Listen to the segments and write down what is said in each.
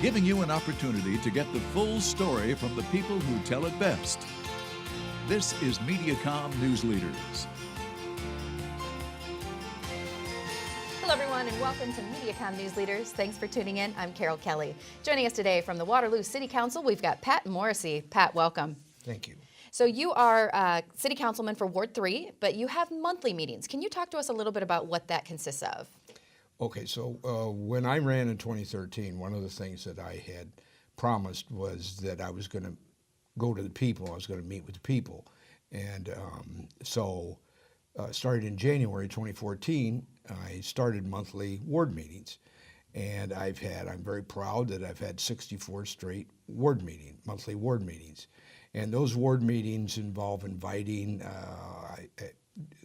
giving you an opportunity to get the full story from the people who tell it best. This is Mediacom News Leaders. Hello, everyone, and welcome to Mediacom News Leaders. Thanks for tuning in. I'm Carol Kelly. Joining us today from the Waterloo City Council, we've got Pat Morrissey. Pat, welcome. Thank you. So you are City Councilman for Ward 3, but you have monthly meetings. Can you talk to us a little bit about what that consists of? Okay, so when I ran in 2013, one of the things that I had promised was that I was going to go to the people. I was going to meet with the people. And so started in January 2014, I started monthly ward meetings. And I'm very proud that I've had 64 straight monthly ward meetings. And those ward meetings involve inviting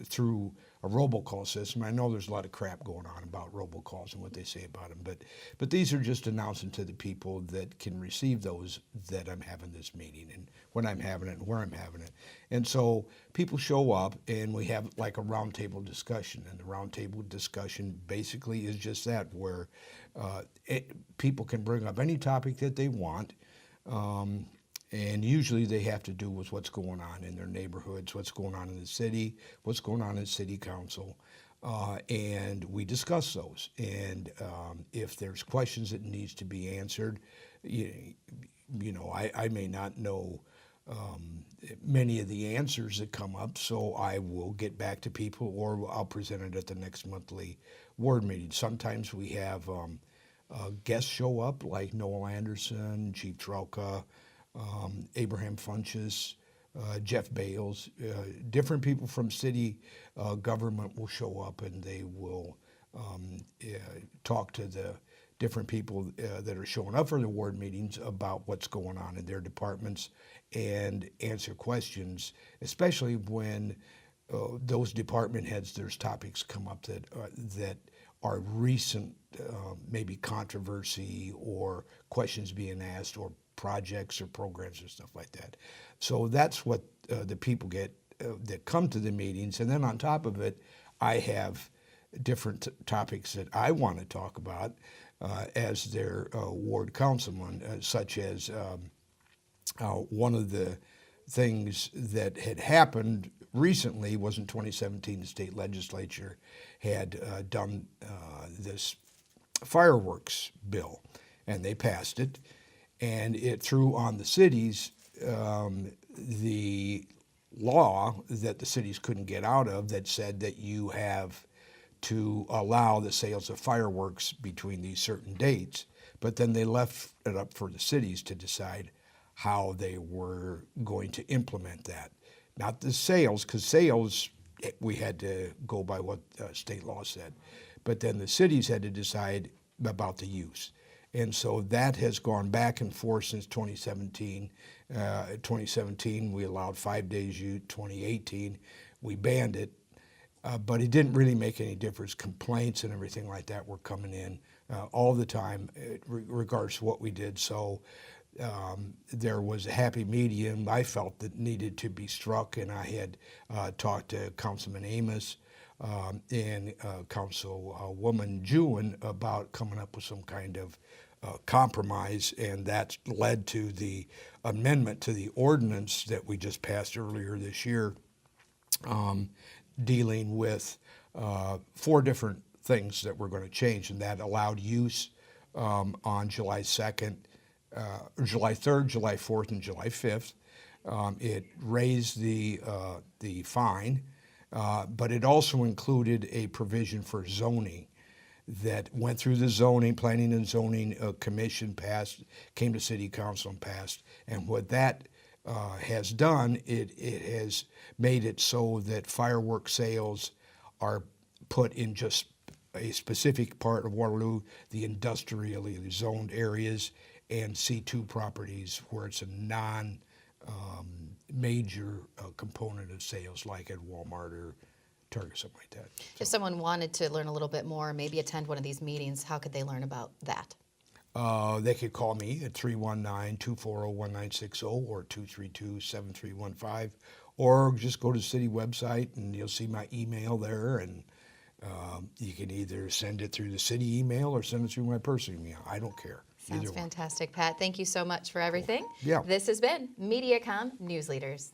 through a robocall system. I know there's a lot of crap going on about robocalls and what they say about them, but these are just announcing to the people that can receive those that I'm having this meeting and when I'm having it and where I'm having it. And so people show up and we have like a roundtable discussion, and the roundtable discussion basically is just that, where people can bring up any topic that they want. And usually they have to do with what's going on in their neighborhoods, what's going on in the city, what's going on in City Council, and we discuss those. And if there's questions that needs to be answered, I may not know many of the answers that come up, so I will get back to people, or I'll present it at the next monthly ward meeting. Sometimes we have guests show up, like Noel Anderson, Chief Trauka, Abraham Funches, Jeff Bales, different people from city government will show up, and they will talk to the different people that are showing up for the ward meetings about what's going on in their departments and answer questions, especially when those department heads, there's topics come up that are recent, maybe controversy or questions being asked or projects or programs or stuff like that. So that's what the people get that come to the meetings. And then on top of it, I have different topics that I want to talk about as their ward councilman, such as one of the things that had happened recently was in 2017, the state legislature had done this fireworks bill, and they passed it. And it threw on the cities the law that the cities couldn't get out of, that said that you have to allow the sales of fireworks between these certain dates. But then they left it up for the cities to decide how they were going to implement that. Not the sales, because sales, we had to go by what state law said. But then the cities had to decide about the use. And so that has gone back and forth since 2017. 2017, we allowed 5 days use. 2018, we banned it. But it didn't really make any difference. Complaints and everything like that were coming in all the time, regards to what we did. So there was a happy medium, I felt, that needed to be struck. And I had talked to Councilman Amos and Councilwoman Jewin about coming up with some kind of compromise, and that led to the amendment to the ordinance that we just passed earlier this year, dealing with 4 different things that we're going to change, and that allowed use on July 2nd, July 3rd, July 4th, and July 5th. It raised the fine, but it also included a provision for zoning that went through the Planning and Zoning Commission, passed, came to City Council and passed. And what that has done, it has made it so that firework sales are put in just a specific part of Waterloo, the industrially zoned areas, and C2 properties where it's a non-major component of sales, like at Walmart or Target, something like that. If someone wanted to learn a little bit more, maybe attend one of these meetings, how could they learn about that? They could call me at 319-240-1960 or 232-7315, or just go to the city website and you'll see my email there, and you can either send it through the city email or send it through my personal email. I don't care. Sounds Either one. fantastic, Pat. Thank you so much for everything. Yeah. This has been Mediacom News Leaders.